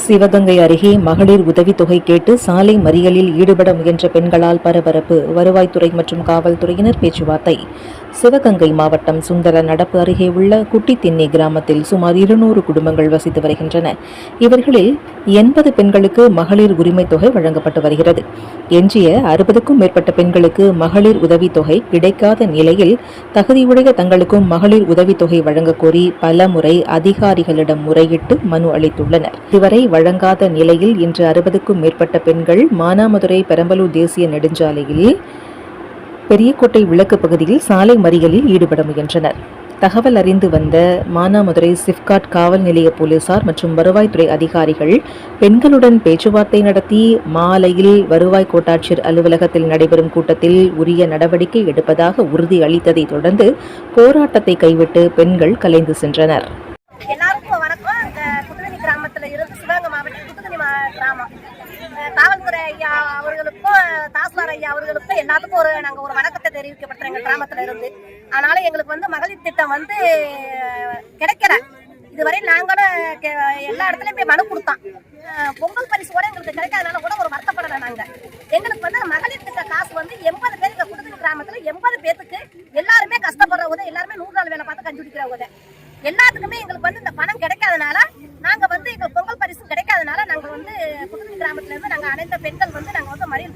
சிவகங்கை அருகே மகளிர் உதவித்தொகை கேட்டு சாலை மறியலில் ஈடுபட முயன்ற பெண்களால் பரபரப்பு. வருவாய்த்துறை மற்றும் காவல்துறையினர் பேச்சுவார்த்தை. சிவகங்கை மாவட்டம் சுந்தர நடப்பு அருகே உள்ள குட்டித்தின்னி கிராமத்தில் சுமார் 200 குடும்பங்கள் வசித்து வருகின்றன. இவர்களில் 80 பெண்களுக்கு மகளிர் உரிமை தொகை வழங்கப்பட்டு வருகிறது. எஞ்சிய 60க்கும் மேற்பட்ட பெண்களுக்கு மகளிர் உதவித்தொகை கிடைக்காத நிலையில் தகுதியுடைய தங்களுக்கும் மகளிர் உதவித்தொகை வழங்க கோரி பல முறை அதிகாரிகளிடம் முறையிட்டு மனு அளித்துள்ளனர். இதுவரை வழங்காத நிலையில் இன்று 60க்கும் மேற்பட்ட பெண்கள் மானாமதுரை பெரம்பலூர் தேசிய நெடுஞ்சாலையில் பெரியக்கோட்டை விளக்கு பகுதியில் சாலை மறியலில் ஈடுபட முயன்றனர். தகவல் அறிந்து வந்த மானாமதுரை சிப்காட் காவல் நிலைய போலீசார் மற்றும் வருவாய்த்துறை அதிகாரிகள் பெண்களுடன் பேச்சுவார்த்தை நடத்தி மாலையில் வருவாய் கோட்டாட்சியர் அலுவலகத்தில் நடைபெறும் கூட்டத்தில் உரிய நடவடிக்கை எடுப்பதாக உறுதி அளித்ததை தொடர்ந்து போராட்டத்தை கைவிட்டு பெண்கள் கலைந்து சென்றனர். எல்லாருக்கும் வணக்கம். இந்த குத்துதனி கிராமத்தில் இருந்து சிவகங்கை மாவட்டம் குத்துதனி கிராமம் காவல்துறை ஐயா அவர்களுக்கும் தாசில்தார் ஐயா அவர்களுக்கும் எல்லாத்துக்கும் நாங்கள் ஒரு வணக்கத்தை தெரிவிக்கப்படுறோம் எங்கள் கிராமத்தில் இருந்து. அதனால எங்களுக்கு மகளிர் திட்டம் கிடைக்கல. இதுவரை நாங்களும் எல்லா இடத்துலையும் போய் மனு கொடுத்தோம். பொங்கல் பரிசு கூட எங்களுக்கு கிடைக்காதனால கூட ஒரு வருத்தப்படலை. நாங்கள் எங்களுக்கு மகளிர் திட்ட காசு 80 பேர் இந்த குத்துதனி கிராமத்தில் 80 பேருக்கு எல்லாருமே கஷ்டப்படுற உதவி, எல்லாருமே 100 நாள் வேலை பார்த்து கண்டுபிடிக்கிற உதவி எல்லாத்துக்குமே எங்களுக்கு இந்த பணம் கிடைக்காதனால நாங்கள் எங்களுக்கு பொங்கல் பரிசு கிடைக்காதனால நாங்கள் குத்துதனி கிராமத்துல இருந்து நாங்கள் அனைத்து பெண்கள் நாங்கள் மறியல்